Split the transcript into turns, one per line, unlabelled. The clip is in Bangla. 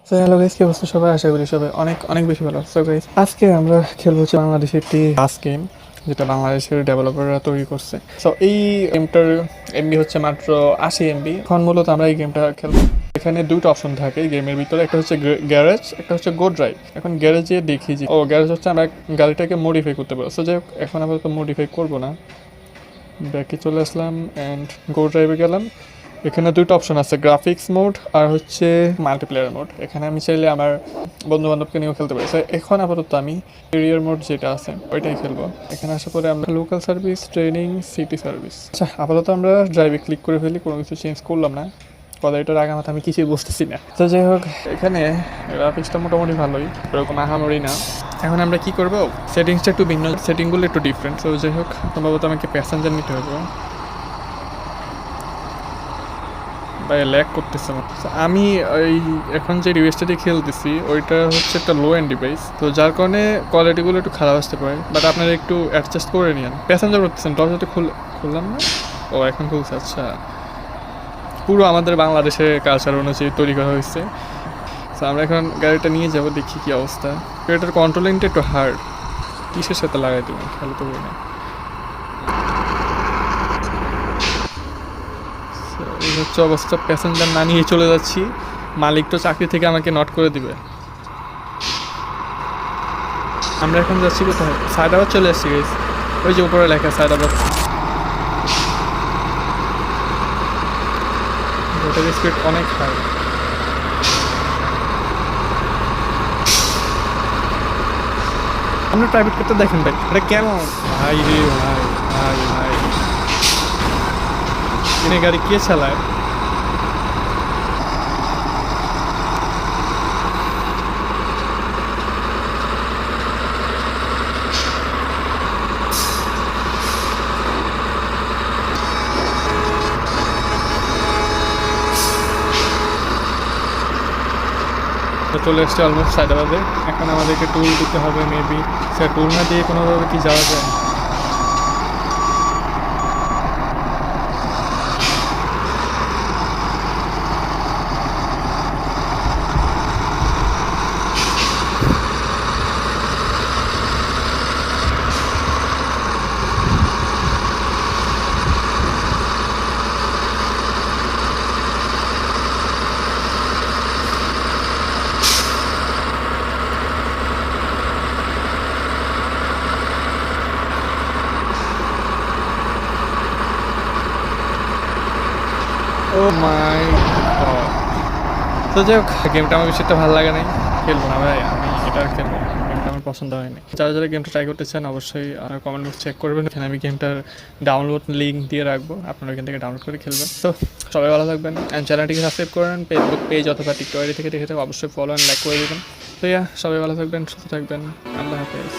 সো হ্যালো গাইস, কি অবস্থা সবাই? আশা করি সবাই অনেক অনেক বেশি ভালো। সো গাইস, আজকে আমরা খেলবো হচ্ছে বাংলাদেশের একটি বাস গেম, যেটা বাংলাদেশের ডেভেলপাররা তৈরি করছে। সো এই গেমটার এমবি হচ্ছে মাত্র 80 MB। এখন মূলত আমরা এই গেমটা খেলবো। এখানে দুটো অপশন থাকে গেমের ভিতরে, একটা হচ্ছে গ্যারেজ, একটা হচ্ছে গো ড্রাইভ। এখন গ্যারেজে দেখি যে গ্যারেজ হচ্ছে আমরা গাড়িটাকে মডিফাই করতে পারবো। সো যাই হোক, এখন আমরা তো মডিফাই করবো না, ব্যাকে চলে আসলাম অ্যান্ড গো ড্রাইভে গেলাম। এখানে দুটো অপশন আছে, গ্রাফিক্স মোড আর হচ্ছে মাল্টিপ্লেয়ার মোড। এখানে আমি চাইলে আমার বন্ধু বান্ধবকে নিয়েও খেলতে পারি। এখন আপাতত আমি ক্যারিয়ার মোড যেটা আছে ওইটাই খেলবো। এখানে আসার পরে আমরা local service, training, city service. আচ্ছা, আপাতত আমরা ড্রাইভে ক্লিক করে ফেলি, কোনো কিছু চেঞ্জ করলাম না। কথা এটার আগে মাথা আমি কিছুই বুঝতেছি না। তো যাই হোক, এখানে গ্রাফিক্সটা মোটামুটি ভালোই, এরকম আহামরি না। এখন আমরা কি করবো, সেটিংসটা একটু ভিন্ন, সেটিংগুলো একটু ডিফারেন্ট। তো যাই হোক, সম্ভবত আমাকে প্যাসেঞ্জার নিতে হবে। ভাই ল্যাগ করতেছে আমার। আমি এই এখন যে ডিভাইসটা দিয়ে খেলতেছি ওইটা হচ্ছে একটা লো এন্ড ডিভাইস, তো যার কারণে কোয়ালিটিগুলো একটু খারাপ আসতে পারে, বাট আপনারা একটু অ্যাডজাস্ট করে নিন। প্যাসেঞ্জার করতেছেন, দরজাটা খুললাম না। ও এখন খুলছে, আচ্ছা। পুরো আমাদের বাংলাদেশের কালচার অনুযায়ী তৈরি করা হয়েছে। তো আমরা এখন গাড়িটা নিয়ে যাবো, দেখি কী অবস্থা। গাড়িটার কন্ট্রোলিংটা একটু হার্ড, কিসের সাথে লাগাই দেবেন খেয়াল তো বলি না। এই হচ্ছে অবস্থা, প্যাসেঞ্জার না নিয়ে চলে যাচ্ছি। মালিক তো চাকরি থেকে আমাকে নট করে দিবে। আমরা এখন যাচ্ছি কোথায়? সায়দাবাদ চলে আসছি গাইস, ওই যে উপরে লেখা সায়দাবাদ। ওটার স্পিড অনেক হাই। আপনি প্রাইভেট করতে দেখেন ভাই, এটা কেমন ভাই রে ভাই, ভাই ভাই এনে গাড়ি কে চালায়? চলে এসছে অলমোস্ট সায়দাবাদে। এখন আমাদেরকে টুল দিতে হবে মেবি। সে টুল না দিয়ে কোনোভাবে কি যাওয়া যায়? ও মাই গড। তো যাই হোক, গেমটা আমার বেশি একটা ভালো লাগে নাই, খেলবো না ভাই। আমি এটা আর খেলবো না, গেমটা আমার পছন্দ হয়নি। যারা যারা গেমটা ট্রাই করতে চান অবশ্যই কমেন্ট বক্স চেক করবেন, এখানে আমি গেমটার ডাউনলোড লিঙ্ক দিয়ে রাখবো, আপনারা এখান থেকে ডাউনলোড করে খেলবেন। তো সবাই ভালো থাকবেন অ্যান্ড চ্যানেলটিকে সাবস্ক্রাইব করেন। ফেসবুক পেজ অথবা টিকটক আইডি থেকে দেখে থাকলে অবশ্যই ফলো অ্যান্ড লাইক করে দেবেন। তো সবাই ভালো থাকবেন, সুস্থ থাকবেন, আল্লাহ হাফেজ।